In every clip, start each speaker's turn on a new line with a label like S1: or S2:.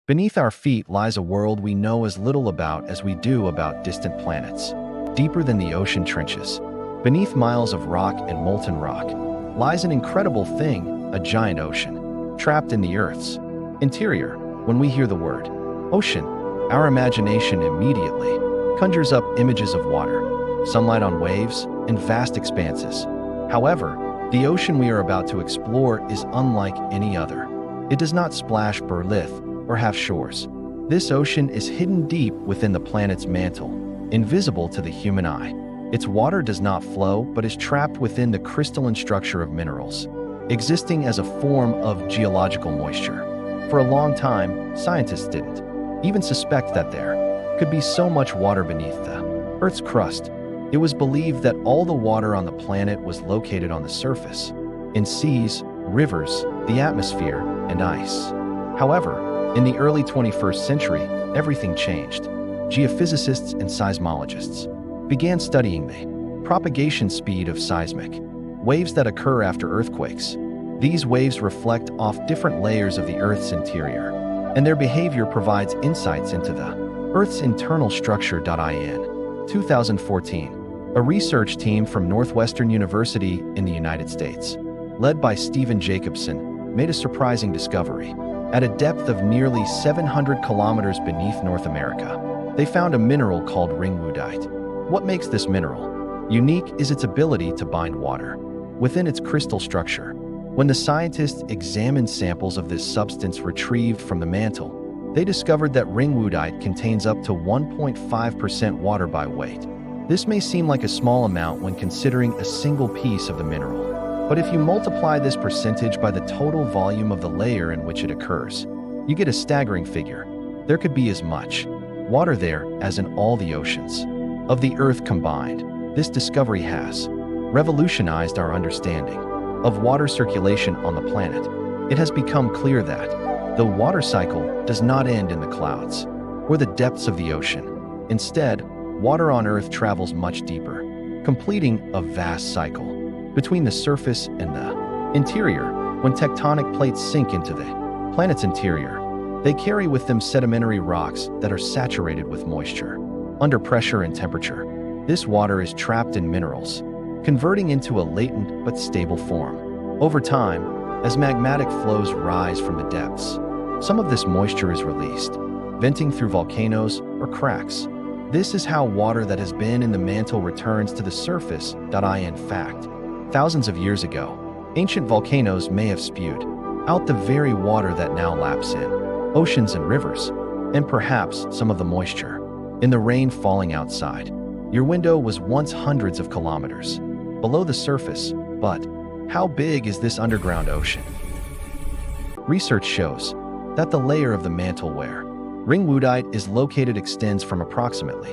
S1: Beneath our feet lies a world we know as little about as we do about distant planets. Deeper than the ocean trenches, beneath miles of rock and molten rock, lies an incredible thing, a giant ocean, trapped in the Earth's interior. When we hear the word ocean, our imagination immediately conjures up images of water, sunlight on waves, and vast expanses. However, the ocean we are about to explore is unlike any other. It does not splash Berlith or have shores. This ocean is hidden deep within the planet's mantle, invisible to the human eye. Its water does not flow but is trapped within the crystalline structure of minerals, existing as a form of geological moisture. For a long time, scientists didn't even suspect that there could be so much water beneath the Earth's crust. It was believed that all the water on the planet was located on the surface, in seas, rivers, the atmosphere, and ice. However, in the early 21st century, everything changed. Geophysicists and seismologists began studying the propagation speed of seismic waves that occur after earthquakes. These waves reflect off different layers of the Earth's interior, and their behavior provides insights into the Earth's internal structure. In 2014, a research team from Northwestern University in the United States, led by Stephen Jacobson, made a surprising discovery. At a depth of nearly 700 kilometers beneath North America, they found a mineral called ringwoodite. What makes this mineral unique is its ability to bind water within its crystal structure. When the scientists examined samples of this substance retrieved from the mantle, they discovered that ringwoodite contains up to 1.5% water by weight. This may seem like a small amount when considering a single piece of the mineral. But if you multiply this percentage by the total volume of the layer in which it occurs, you get a staggering figure. There could be as much water there as in all the oceans of the Earth combined. This discovery has revolutionized our understanding of water circulation on the planet. It has become clear that the water cycle does not end in the clouds or the depths of the ocean. Instead, water on Earth travels much deeper, completing a vast cycle between the surface and the interior. When tectonic plates sink into the planet's interior, they carry with them sedimentary rocks that are saturated with moisture. Under pressure and temperature, this water is trapped in minerals, converting into a latent but stable form. Over time, as magmatic flows rise from the depths, some of this moisture is released, venting through volcanoes or cracks. This is how water that has been in the mantle returns to the surface. In fact, thousands of years ago, ancient volcanoes may have spewed out the very water that now laps in oceans and rivers, and perhaps some of the moisture in the rain falling outside. Your window was once hundreds of kilometers below the surface, but how big is this underground ocean? Research shows that the layer of the mantle where ringwoodite is located extends from approximately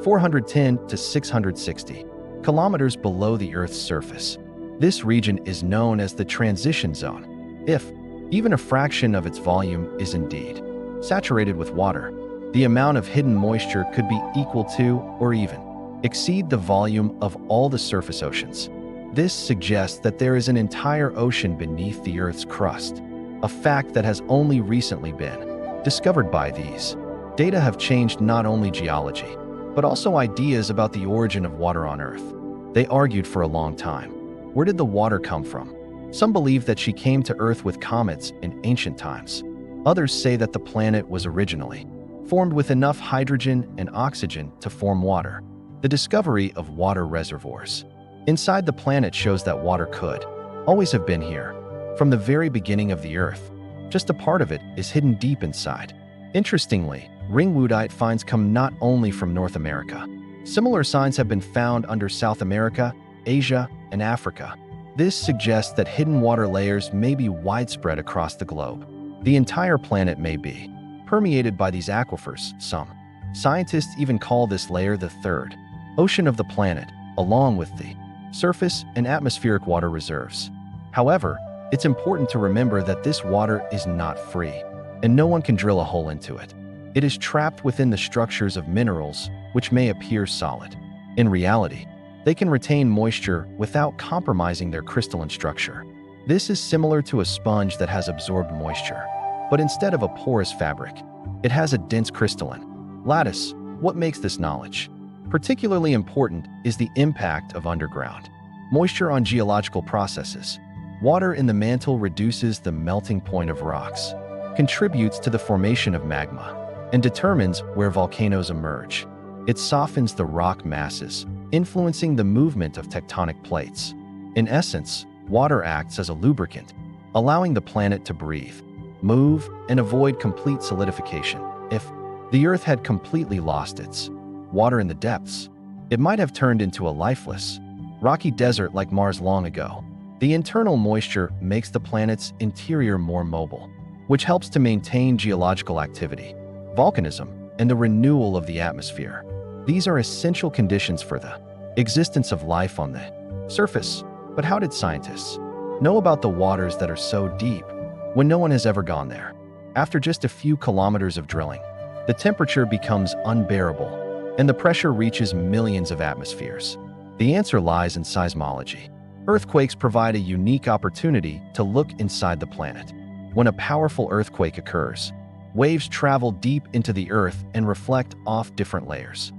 S1: 410 to 660 kilometers below the Earth's surface. This region is known as the transition zone. If even a fraction of its volume is indeed saturated with water, the amount of hidden moisture could be equal to or even exceed the volume of all the surface oceans. This suggests that there is an entire ocean beneath the Earth's crust, a fact that has only recently been discovered. By these data have changed not only geology, but also ideas about the origin of water on Earth. They argued for a long time. Where did the water come from? Some believe that she came to Earth with comets in ancient times. Others say that the planet was originally formed with enough hydrogen and oxygen to form water. The discovery of water reservoirs inside the planet shows that water could always have been here from the very beginning of the Earth. Just a part of it is hidden deep inside. Interestingly, ringwoodite finds come not only from North America. Similar signs have been found under South America, Asia, and Africa. This suggests that hidden water layers may be widespread across the globe. The entire planet may be permeated by these aquifers. Some scientists even call this layer the third ocean of the planet, along with the surface and atmospheric water reserves. However, it's important to remember that this water is not free, and no one can drill a hole into it. It is trapped within the structures of minerals, which may appear solid. In reality, they can retain moisture without compromising their crystalline structure. This is similar to a sponge that has absorbed moisture, but instead of a porous fabric, It has a dense crystalline lattice. What makes this knowledge particularly important is the impact of underground moisture on geological processes. Water in the mantle reduces the melting point of rocks, contributes to the formation of magma, and determines where volcanoes emerge. It softens the rock masses, influencing the movement of tectonic plates. In essence, water acts as a lubricant, allowing the planet to breathe, move, and avoid complete solidification. If the Earth had completely lost its water in the depths, it might have turned into a lifeless, rocky desert like Mars long ago. The internal moisture makes the planet's interior more mobile, which helps to maintain geological activity, volcanism, and the renewal of the atmosphere. These are essential conditions for the existence of life on the surface. But how did scientists know about the waters that are so deep when no one has ever gone there? After just a few kilometers of drilling, the temperature becomes unbearable and the pressure reaches millions of atmospheres. The answer lies in seismology. Earthquakes provide a unique opportunity to look inside the planet. When a powerful earthquake occurs, waves travel deep into the Earth and reflect off different layers.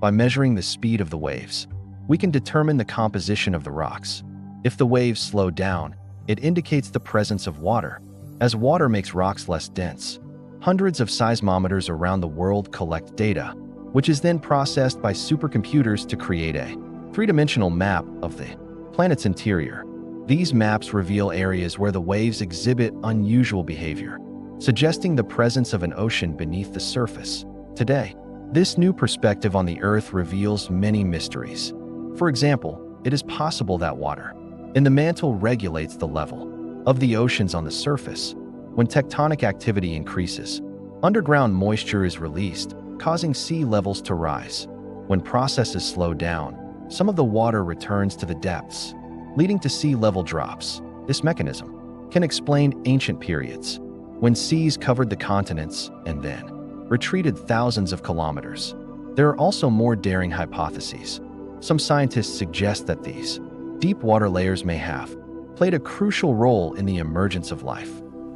S1: By measuring the speed of the waves, we can determine the composition of the rocks. If the waves slow down, it indicates the presence of water, as water makes rocks less dense. Hundreds of seismometers around the world collect data, which is then processed by supercomputers to create a three-dimensional map of the planet's interior. These maps reveal areas where the waves exhibit unusual behavior, suggesting the presence of an ocean beneath the surface. Today, this new perspective on the Earth reveals many mysteries. For example, it is possible that water in the mantle regulates the level of the oceans on the surface. When tectonic activity increases, underground moisture is released, causing sea levels to rise. When processes slow down, some of the water returns to the depths, leading to sea level drops. This mechanism can explain ancient periods, when seas covered the continents and then retreated thousands of kilometers. There are also more daring hypotheses. Some scientists suggest that these deep water layers may have played a crucial role in the emergence of life.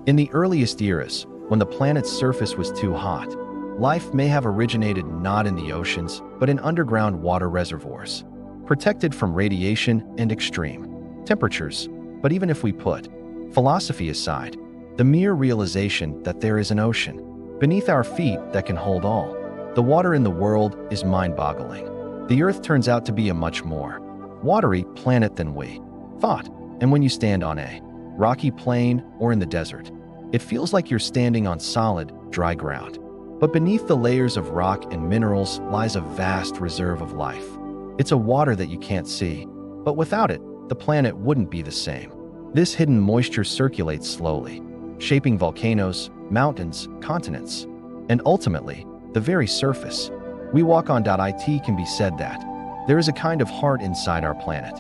S1: In the earliest eras, when the planet's surface was too hot, life may have originated not in the oceans, but in underground water reservoirs, protected from radiation and extreme temperatures. But even if we put philosophy aside, the mere realization that there is an ocean beneath our feet that can hold all the water in the world is mind-boggling. The Earth turns out to be a much more watery planet than we thought. And when you stand on a rocky plain or in the desert, it feels like you're standing on solid, dry ground. But beneath the layers of rock and minerals lies a vast reserve of life. It's a water that you can't see, but without it, the planet wouldn't be the same. This hidden moisture circulates slowly, shaping volcanoes, mountains, continents, and ultimately, the very surface we walk on. It can be said that there is a kind of heart inside our planet,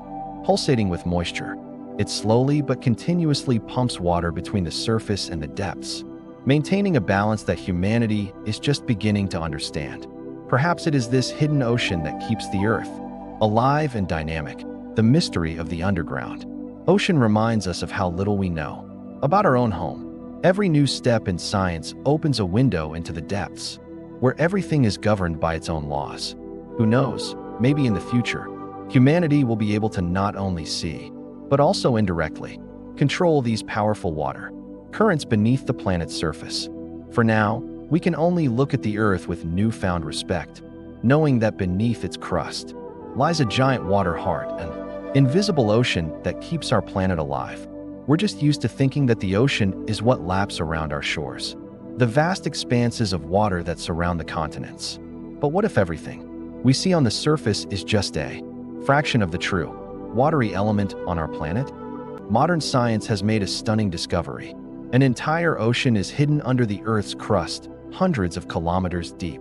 S1: pulsating with moisture. It slowly but continuously pumps water between the surface and the depths, maintaining a balance that humanity is just beginning to understand. Perhaps it is this hidden ocean that keeps the Earth alive and dynamic, the mystery of the underground. Ocean reminds us of how little we know about our own home. Every new step in science opens a window into the depths, where everything is governed by its own laws. Who knows, maybe in the future, humanity will be able to not only see, but also indirectly control these powerful water currents beneath the planet's surface. For now, we can only look at the Earth with newfound respect, knowing that beneath its crust lies a giant water heart, an invisible ocean that keeps our planet alive. We're just used to thinking that the ocean is what laps around our shores, the vast expanses of water that surround the continents. But what if everything we see on the surface is just a fraction of the true watery element on our planet? Modern science has made a stunning discovery. An entire ocean is hidden under the Earth's crust, hundreds of kilometers deep.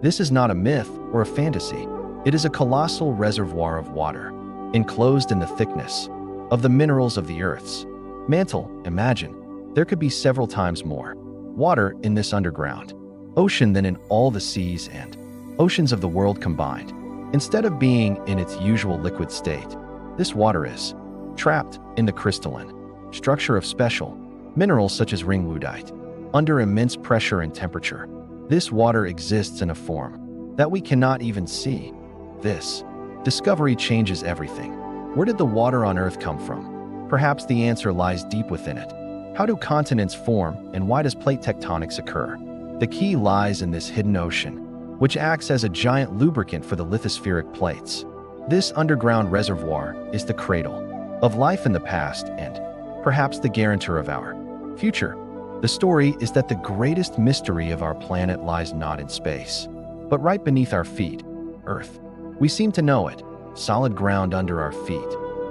S1: This is not a myth or a fantasy. It is a colossal reservoir of water, enclosed in the thickness of the minerals of the Earth's mantle. Imagine, there could be several times more water in this underground ocean than in all the seas and oceans of the world combined. Instead of being in its usual liquid state, this water is trapped in the crystalline structure of special minerals such as ringwoodite. under immense pressure and temperature. This water exists in a form that we cannot even see. This discovery changes everything. Where did the water on Earth come from? Perhaps the answer lies deep within it. How do continents form, and why does plate tectonics occur? The key lies in this hidden ocean, which acts as a giant lubricant for the lithospheric plates. This underground reservoir is the cradle of life in the past and perhaps the guarantor of our future. The story is that the greatest mystery of our planet lies not in space, but right beneath our feet, Earth. We seem to know it, solid ground under our feet,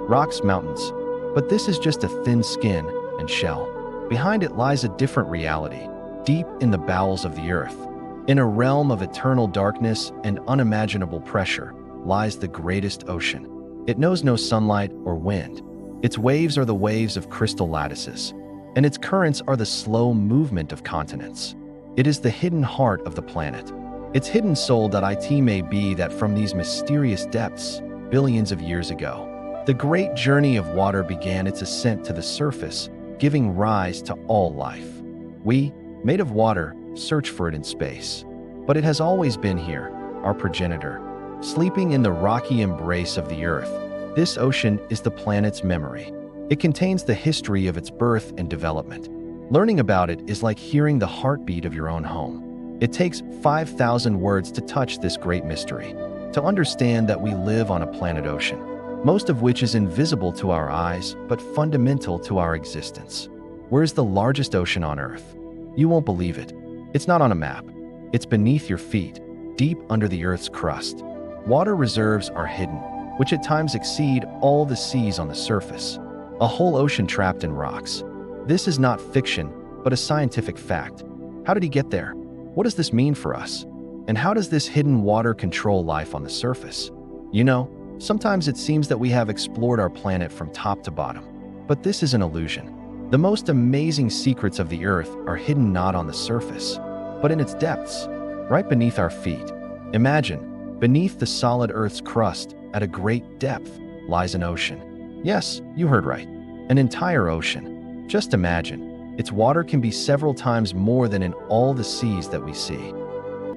S1: rocks, mountains, but this is just a thin skin and shell. Behind it lies a different reality, deep in the bowels of the Earth. In a realm of eternal darkness and unimaginable pressure lies the greatest ocean. It knows no sunlight or wind. Its waves are the waves of crystal lattices, and its currents are the slow movement of continents. It is the hidden heart of the planet. Its hidden soul.it may be that from these mysterious depths, billions of years ago, the great journey of water began its ascent to the surface, giving rise to all life. We, made of water, search for it in space. But it has always been here, our progenitor, sleeping in the rocky embrace of the Earth. This ocean is the planet's memory. It contains the history of its birth and development. Learning about it is like hearing the heartbeat of your own home. It takes 5,000 words to touch this great mystery, to understand that we live on a planet ocean, most of which is invisible to our eyes but fundamental to our existence. Where is the largest ocean on Earth? You won't believe it. It's not on a map. It's beneath your feet, deep under the Earth's crust. Water reserves are hidden, which at times exceed all the seas on the surface. A whole ocean trapped in rocks. This is not fiction, but a scientific fact. How did he get there? What does this mean for us? And how does this hidden water control life on the surface? You know, sometimes it seems that we have explored our planet from top to bottom. But this is an illusion. The most amazing secrets of the Earth are hidden not on the surface, but in its depths, right beneath our feet. Imagine, beneath the solid Earth's crust, at a great depth, lies an ocean. Yes, you heard right. An entire ocean. Just imagine, its water can be several times more than in all the seas that we see.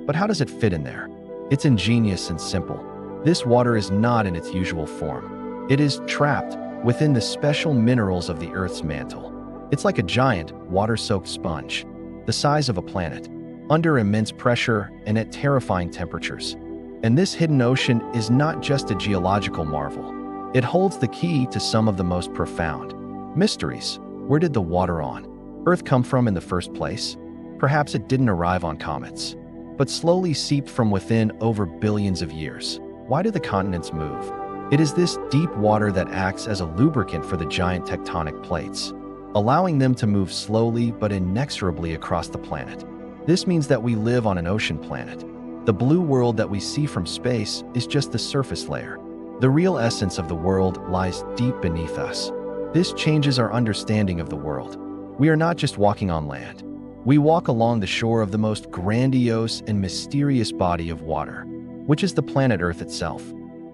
S1: But how does it fit in there? It's ingenious and simple. This water is not in its usual form. It is trapped within the special minerals of the Earth's mantle. It's like a giant, water-soaked sponge, the size of a planet, under immense pressure and at terrifying temperatures. And this hidden ocean is not just a geological marvel. It holds the key to some of the most profound mysteries. Where did the water on Earth come from in the first place? Perhaps it didn't arrive on comets, but slowly seeped from within over billions of years. Why do the continents move? It is this deep water that acts as a lubricant for the giant tectonic plates, allowing them to move slowly but inexorably across the planet. This means that we live on an ocean planet. The blue world that we see from space is just the surface layer. The real essence of the world lies deep beneath us. This changes our understanding of the world. We are not just walking on land. We walk along the shore of the most grandiose and mysterious body of water, which is the planet Earth itself,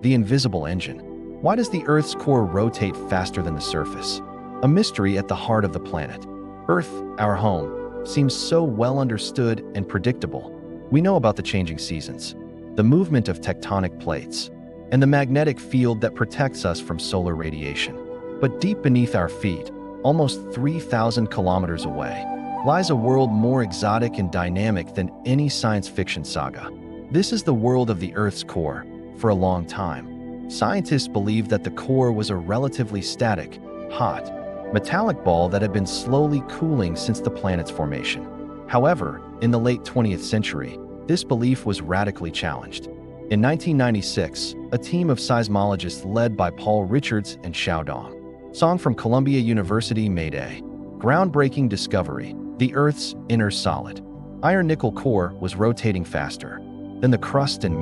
S1: the invisible engine. Why does the Earth's core rotate faster than the surface? A mystery at the heart of the planet. Earth, our home, seems so well understood and predictable. We know about the changing seasons, the movement of tectonic plates, and the magnetic field that protects us from solar radiation. But deep beneath our feet, almost 3,000 kilometers away, lies a world more exotic and dynamic than any science fiction saga. This is the world of the Earth's core. For a long time, scientists believed that the core was a relatively static, hot, metallic ball that had been slowly cooling since the planet's formation. However, in the late 20th century, this belief was radically challenged. In 1996, a team of seismologists led by Paul Richards and Xiaodong Song from Columbia University made a groundbreaking discovery. The Earth's inner solid, iron-nickel core was rotating faster than the crust and